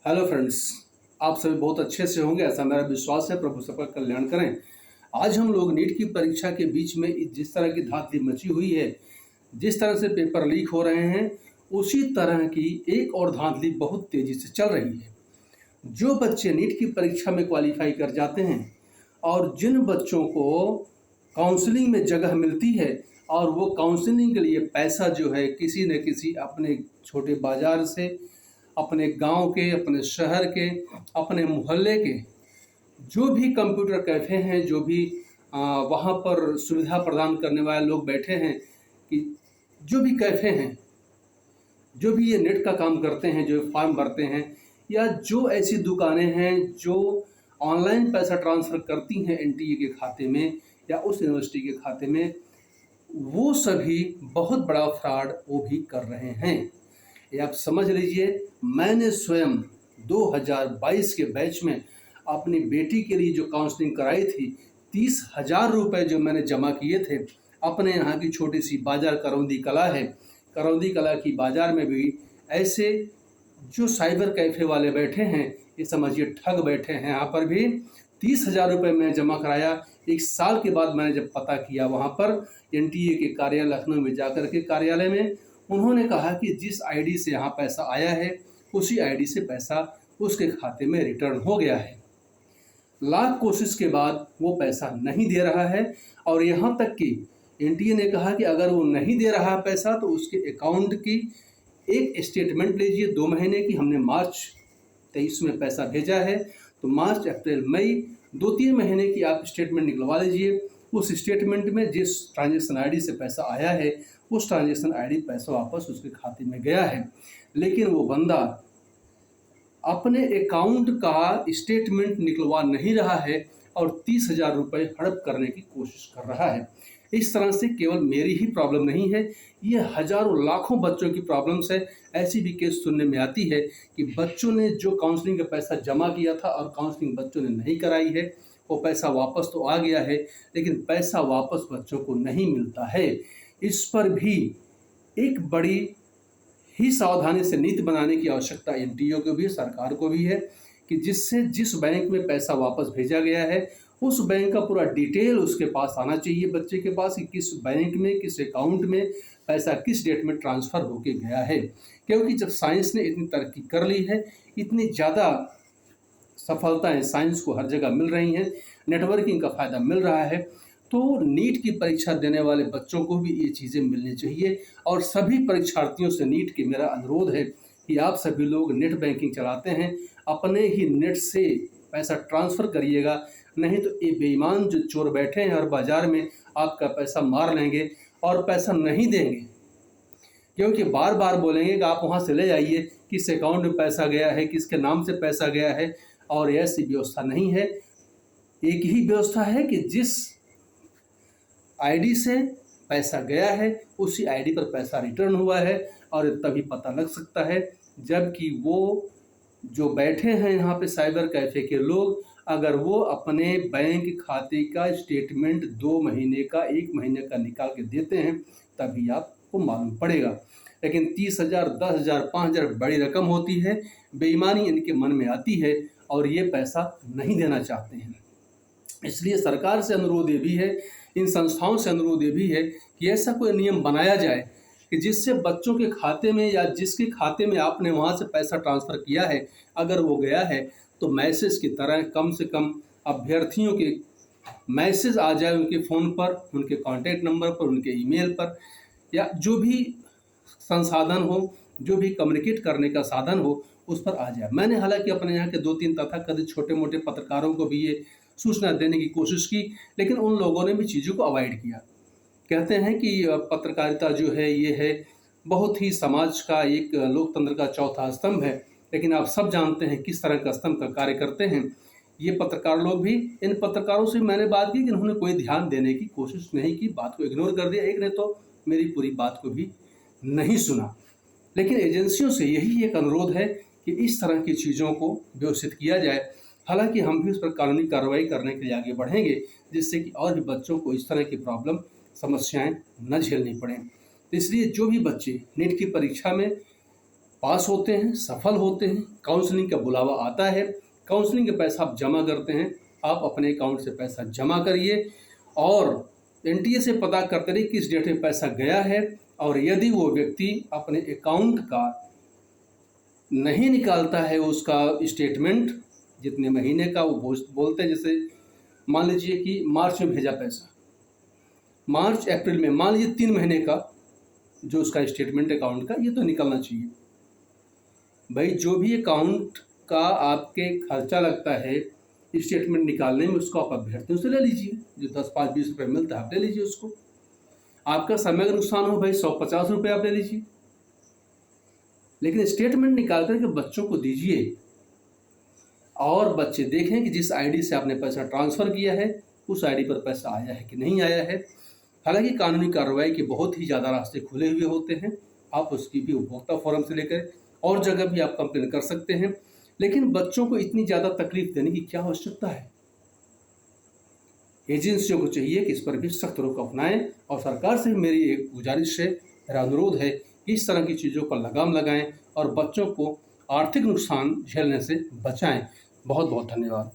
Hello friends. आप सभी बहुत अच्छे से होंगे ऐसा मेरा विश्वास है। प्रभु सबका कल्याण करें। आज हम लोग नीट की परीक्षा के बीच में जिस तरह की धांधली मची हुई है, जिस तरह से पेपर लीक हो रहे हैं, उसी तरह की एक और धांधली बहुत तेजी से चल रही है। जो बच्चे नीट की परीक्षा में क्वालिफाई कर जाते हैं और जिन बच्चों को काउंसलिंग में जगह मिलती है और वो काउंसलिंग के लिए पैसा जो है किसी न किसी अपने छोटे बाजार से, अपने गांव के, अपने शहर के, अपने मोहल्ले के जो भी कंप्यूटर कैफ़े हैं, जो भी वहाँ पर सुविधा प्रदान करने वाले लोग बैठे हैं, कि जो भी कैफ़े हैं, जो भी ये नेट का काम करते हैं, जो फॉर्म भरते हैं, या जो ऐसी दुकानें हैं जो ऑनलाइन पैसा ट्रांसफ़र करती हैं एनटीए के खाते में या उस यूनिवर्सिटी के खाते में, वो सभी बहुत बड़ा फ्रॉड वो भी कर रहे हैं। ये आप समझ लीजिए, मैंने स्वयं 2022 के बैच में अपनी बेटी के लिए जो काउंसलिंग कराई थी, 30,000 रुपये जो मैंने जमा किए थे अपने यहाँ की छोटी सी बाज़ार करौंदी कला है, करौंदी कला की बाज़ार में भी ऐसे जो साइबर कैफ़े वाले बैठे हैं, ये समझिए ठग बैठे हैं, यहाँ पर भी 30,000 रुपये मैं जमा कराया। 1 साल के बाद मैंने जब पता किया वहाँ पर एनटीए के कार्यालय लखनऊ में जाकर के कार्यालय में, उन्होंने कहा कि जिस आईडी से यहाँ पैसा आया है उसी आईडी से पैसा उसके खाते में रिटर्न हो गया है। लाख कोशिश के बाद वो पैसा नहीं दे रहा है और यहाँ तक कि एनटीए ने कहा कि अगर वो नहीं दे रहा पैसा तो उसके अकाउंट की एक स्टेटमेंट लीजिए 2 महीने की। हमने मार्च 23 में पैसा भेजा है, तो मार्च, अप्रैल, मई 2-3 महीने की आप स्टेटमेंट निकलवा लीजिए। उस स्टेटमेंट में जिस ट्रांजेक्शन आईडी से पैसा आया है उस ट्रांजेक्शन आईडी पैसा वापस उसके खाते में गया है, लेकिन वो बंदा अपने अकाउंट का स्टेटमेंट निकलवा नहीं रहा है और 30,000 रुपये हड़प करने की कोशिश कर रहा है। इस तरह से केवल मेरी ही प्रॉब्लम नहीं है, ये हजारों लाखों बच्चों की प्रॉब्लम्स है। ऐसी भी केस सुनने में आती है कि बच्चों ने जो काउंसलिंग का पैसा जमा किया था और काउंसलिंग बच्चों ने नहीं कराई है, वो पैसा वापस तो आ गया है लेकिन पैसा वापस बच्चों को नहीं मिलता है। इस पर भी एक बड़ी ही सावधानी से नीति बनाने की आवश्यकता एनटीए को भी, सरकार को भी है, कि जिससे जिस बैंक में पैसा वापस भेजा गया है उस बैंक का पूरा डिटेल उसके पास आना चाहिए बच्चे के पास, कि किस बैंक में, किस अकाउंट में पैसा किस डेट में ट्रांसफ़र होके गया है। क्योंकि जब साइंस ने इतनी तरक्की कर ली है, इतनी ज़्यादा सफलताएं साइंस को हर जगह मिल रही हैं, नेटवर्किंग का फ़ायदा मिल रहा है, तो नीट की परीक्षा देने वाले बच्चों को भी ये चीज़ें मिलनी चाहिए। और सभी परीक्षार्थियों से नीट की मेरा अनुरोध है कि आप सभी लोग नेट बैंकिंग चलाते हैं, अपने ही नेट से पैसा ट्रांसफ़र करिएगा, नहीं तो ये बेईमान जो चोर बैठे हैं हर बाज़ार में आपका पैसा मार लेंगे और पैसा नहीं देंगे, क्योंकि बार बार बोलेंगे कि आप वहाँ से ले आइए, किस अकाउंट में पैसा गया है, किसके नाम से पैसा गया है। और ऐसी व्यवस्था नहीं है। एक ही व्यवस्था है कि जिस आईडी से पैसा गया है उसी आईडी पर पैसा रिटर्न हुआ है, और तभी पता लग सकता है जबकि वो जो बैठे हैं यहाँ पे साइबर कैफ़े के लोग, अगर वो अपने बैंक खाते का स्टेटमेंट 2 महीने का, 1 महीने का निकाल के देते हैं तभी आपको मालूम पड़ेगा। लेकिन 30,000, 10,000, 5,000 बड़ी रकम होती है, बेईमानी इनके मन में आती है और ये पैसा नहीं देना चाहते हैं। इसलिए सरकार से अनुरोध ये भी है, इन संस्थाओं से अनुरोध ये भी है कि ऐसा कोई नियम बनाया जाए कि जिससे बच्चों के खाते में या जिसके खाते में आपने वहाँ से पैसा ट्रांसफ़र किया है, अगर वो गया है तो मैसेज की तरह कम से कम अभ्यर्थियों के मैसेज आ जाए उनके फ़ोन पर, उनके कॉन्टैक्ट नंबर पर, उनके ईमेल पर, या जो भी संसाधन हो, जो भी कम्युनिकेट करने का साधन हो, उस पर आ जाए। मैंने हालांकि अपने यहाँ के 2-3 तथाकथित छोटे मोटे पत्रकारों को भी ये सूचना देने की कोशिश की, लेकिन उन लोगों ने भी चीज़ों को अवॉइड किया। कहते हैं कि पत्रकारिता जो है ये है बहुत ही समाज का एक लोकतंत्र का चौथा स्तंभ है, लेकिन आप सब जानते हैं किस तरह का स्तंभ का कार्य करते हैं ये पत्रकार लोग भी। इन पत्रकारों से मैंने बात की कि इन्होंने कोई ध्यान देने की कोशिश नहीं की, बात को इग्नोर कर दिया। एक ने तो मेरी पूरी बात को भी नहीं सुना। लेकिन एजेंसियों से यही एक अनुरोध है कि इस तरह की चीज़ों को व्यवस्थित किया जाए। हालांकि हम भी उस पर कानूनी कार्रवाई करने के लिए आगे बढ़ेंगे, जिससे कि और भी बच्चों को इस तरह की प्रॉब्लम, समस्याएं न झेलनी पड़ें। इसलिए जो भी बच्चे नीट की परीक्षा में पास होते हैं, सफल होते हैं, काउंसलिंग का बुलावा आता है, काउंसलिंग के पैसा आप जमा करते हैं, आप अपने अकाउंट से पैसा जमा करिए और एनटीए से पता करते रहिए किस डेट में पैसा गया है। और यदि वो व्यक्ति अपने अकाउंट का नहीं निकालता है उसका स्टेटमेंट जितने महीने का वो बोलते हैं, जैसे मान लीजिए कि मार्च में भेजा पैसा, मार्च अप्रैल में, मान लीजिए 3 महीने का जो उसका स्टेटमेंट अकाउंट का, ये तो निकलना चाहिए भाई। जो भी अकाउंट का आपके खर्चा लगता है स्टेटमेंट निकालने में, उसको आप अभ्यर्थी से ले लीजिए, जो 10, 5, 20 रुपये मिलता है आप ले लीजिए उसको। आपका समय का नुकसान हो भाई 150 रुपये आप ले लीजिए, लेकिन स्टेटमेंट निकाल करके बच्चों को दीजिए और बच्चे देखें कि जिस आईडी से आपने पैसा ट्रांसफ़र किया है उस आईडी पर पैसा आया है कि नहीं आया है। हालांकि कानूनी कार्रवाई के बहुत ही ज़्यादा रास्ते खुले हुए होते हैं, आप उसकी भी उपभोक्ता फोरम से लेकर और जगह भी आप कंप्लेन कर सकते हैं, लेकिन बच्चों को इतनी ज़्यादा तकलीफ देने की क्या आवश्यकता है। एजेंसियों को चाहिए कि इस पर भी सख्त रुख अपनाएं और सरकार से मेरी एक गुजारिश है, मेरा अनुरोध है कि इस तरह की चीज़ों पर लगाम लगाएं और बच्चों को आर्थिक नुकसान झेलने से बचाएं। बहुत बहुत धन्यवाद।